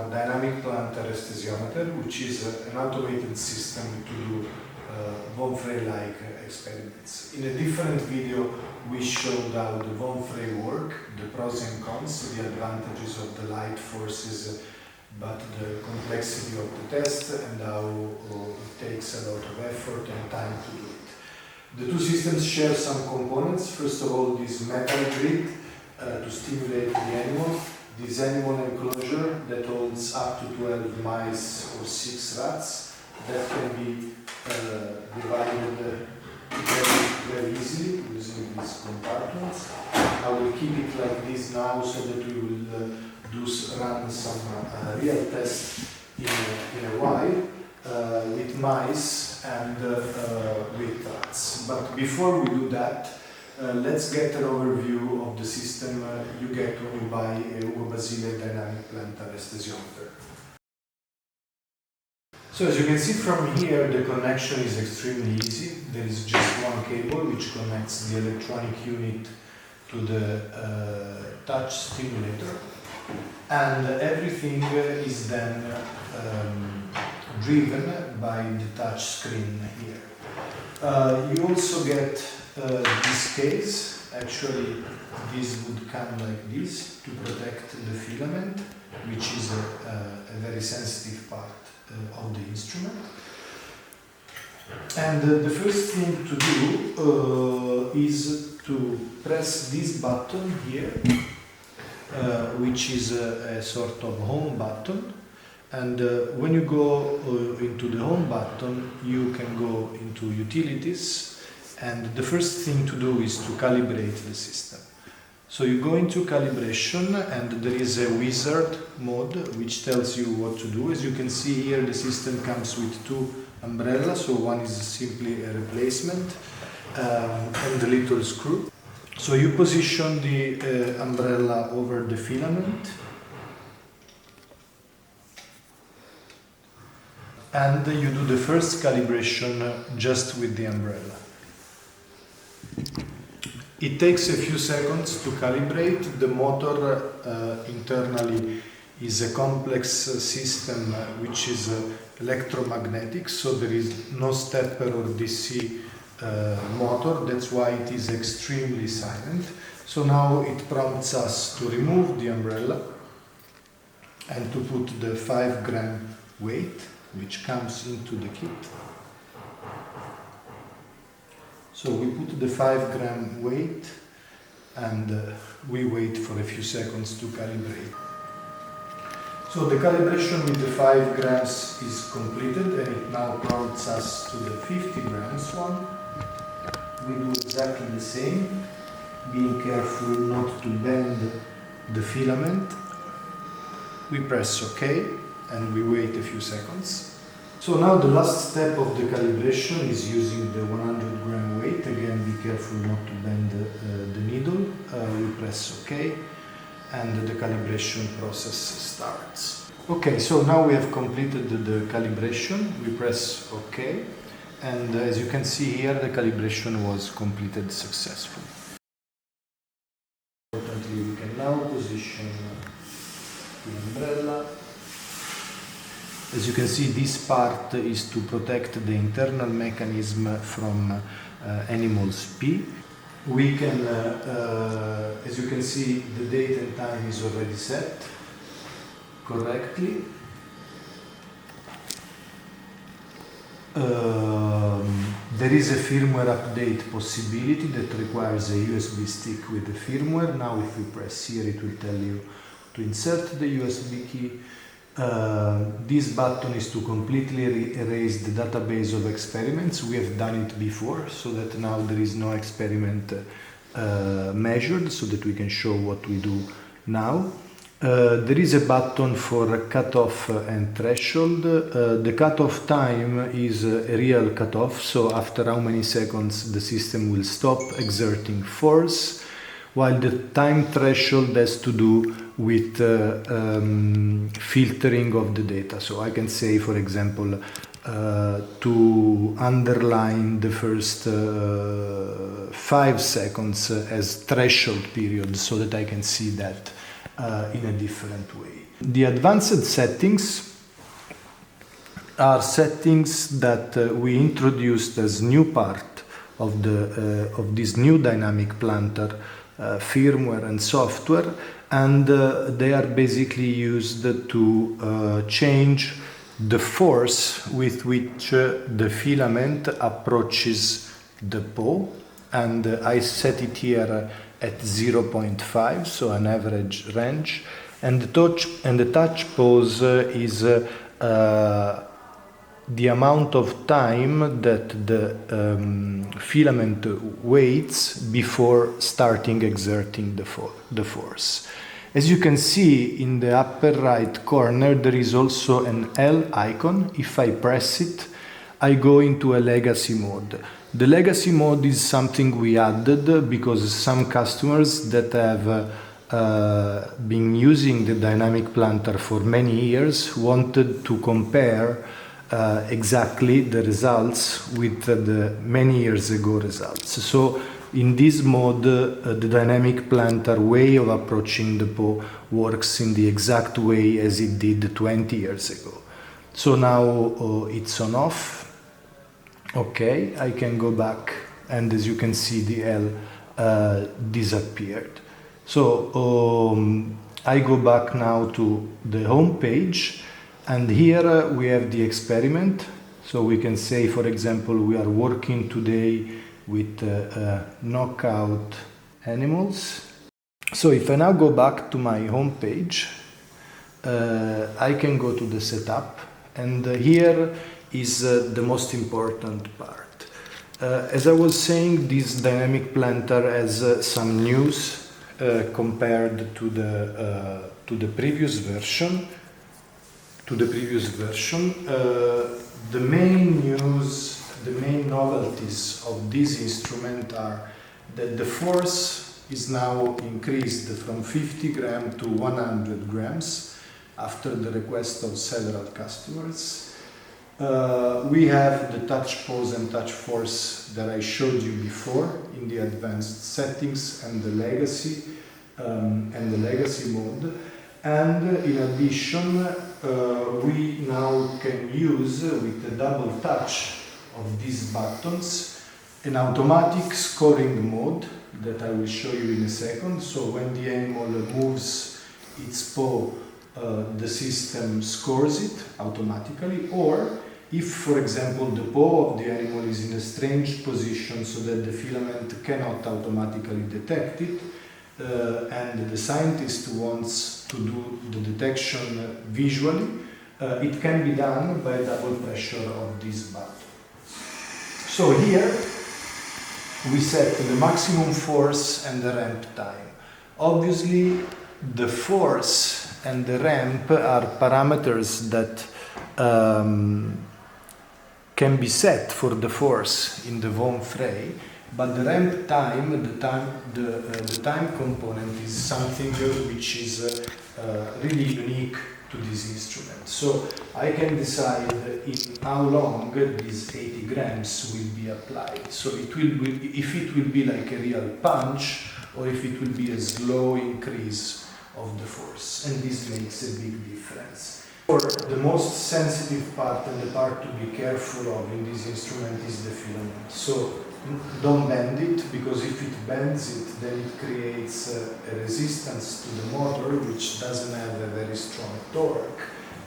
Dynamic Plantar Aesthesiometer, which is an automated system to do Von Frey-like experiments. In a different video, we showed how the Von Frey work, the pros and cons, the advantages of the light forces, but the complexity of the test and how it takes a lot of effort and time to do it. The two systems share some components. First of all, this metal grid to stimulate the animal. This animal enclosure that holds up to 12 mice or 6 rats that can be divided very easily using these compartments. I will keep it like this now so that we will run some real tests in a while with mice and with rats. But before we do that, let's get an overview of the system you get when you buy a Ugo Basile Dynamic Plantar Aesthesiometer. So as you can see from here, the connection is extremely easy. There is just one cable which connects the electronic unit to the touch stimulator, and everything is then driven by the touch screen here. You also get this case. Actually, this would come like this to protect the filament, which is a very sensitive part of the instrument. And the first thing to do is to press this button here, which is a sort of home button. And when you go into the home button, you can go into utilities, and the first thing to do is to calibrate the system. So you go into calibration, and there is a wizard mode which tells you what to do. As you can see here, the system comes with two umbrellas, so one is simply a replacement and a little screw. So you position the umbrella over the filament, and you do the first calibration just with the umbrella. It takes a few seconds to calibrate. The motor internally is a complex system which is electromagnetic, so there is no stepper or DC motor. That's why it is extremely silent. So now it prompts us to remove the umbrella and to put the 5 gram weight which comes into the kit. So we put the 5 gram weight and we wait for a few seconds to calibrate. So the calibration with the 5 grams is completed, and it now prompts us to the 50 grams one. We do exactly the same, being careful not to bend the filament. We press OK and we wait a few seconds. So now the last step of the calibration is using the 100 gram weight. Again, be careful not to bend the needle. We press OK and the calibration process starts. Okay, so now we have completed the calibration. We press OK, and as you can see here, the calibration was completed successfully. Importantly, we can now position the umbrella. As you can see, this part is to protect the internal mechanism from animals' pee. We can, as you can see, the date and time is already set correctly. There is a firmware update possibility that requires a USB stick with the firmware. Now if we press here, it will tell you to insert the USB key. This button is to completely erase the database of experiments. We have done it before, so that now there is no experiment measured, so that we can show what we do now. There is a button for cutoff and threshold. The cutoff time is a real cutoff, so after how many seconds the system will stop exerting force, while the time threshold has to do with filtering of the data. So I can say, for example, to underline the first 5 seconds as threshold period, so that I can see that in a different way. The advanced settings are settings that we introduced as new part of this new dynamic plantar firmware and software, and they are basically used to change the force with which the filament approaches the paw, and I set it here at 0.5, so an average range, and the touch pause is the amount of time that the filament waits before starting exerting the force. As you can see in the upper right corner, there is also an L icon. If I press it, I go into a legacy mode. The legacy mode is something we added because some customers that have been using the dynamic plantar for many years wanted to compare exactly the results with the many years ago results. So in this mode, the dynamic plantar way of approaching the paw works in the exact way as it did 20 years ago. So now it's on off. Okay, I can go back, and as you can see, the L disappeared. So I go back now to the home page, and here we have the experiment. So we can say, for example, we are working today with knockout animals. So if I now go back to my home page, I can go to the setup, and here is the most important part. As I was saying, this dynamic plantar has some news compared to the previous version. The main news, the main novelties of this instrument are that the force is now increased from 50 grams to 100 grams after the request of several customers. We have the touch pause and touch force that I showed you before in the advanced settings and the legacy mode. And in addition, we now can use with the double touch of these buttons an automatic scoring mode that I will show you in a second. So when the animal moves its paw, the system scores it automatically, or if, for example, the paw of the animal is in a strange position so that the filament cannot automatically detect it, and the scientist wants to do the detection visually, it can be done by double pressure of this button. So here we set the maximum force and the ramp time. Obviously, the force and the ramp are parameters that can be set for the force in the Von Frey, but the ramp time, the time component is something which is really unique to this instrument. So I can decide in how long these 80 grams will be applied. So it will be, if it will be like a real punch, or if it will be a slow increase of the force, and this makes a big difference. The most sensitive part and the part to be careful of in this instrument is the filament. So don't bend it, because if it bends it, then it creates a resistance to the motor, which doesn't have a very strong torque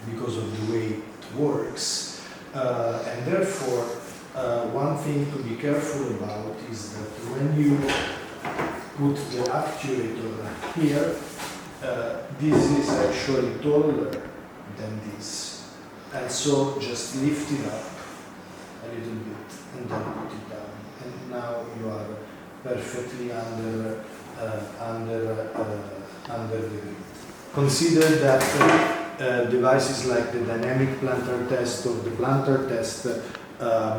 because of the way it works. And therefore, one thing to be careful about is that when you put the actuator here, this is actually taller than this, and so just lift it up a little bit and then put it down, and now you are perfectly under the grip. Consider that devices like the dynamic plantar test or the plantar test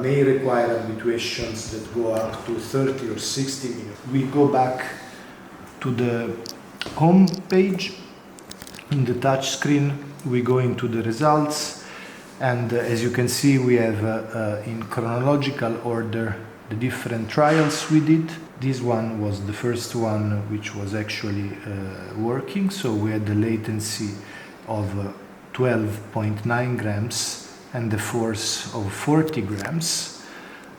may require habituations that go up to 30 or 60 minutes. We go back to the home page. In the touch screen, we go into the results, and as you can see, we have in chronological order the different trials we did. This one was the first one which was actually working, so we had the latency of 12.9 grams and the force of 40 grams.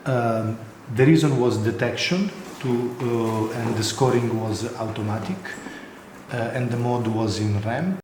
The reason was detection, and the scoring was automatic, and the mode was in RAM.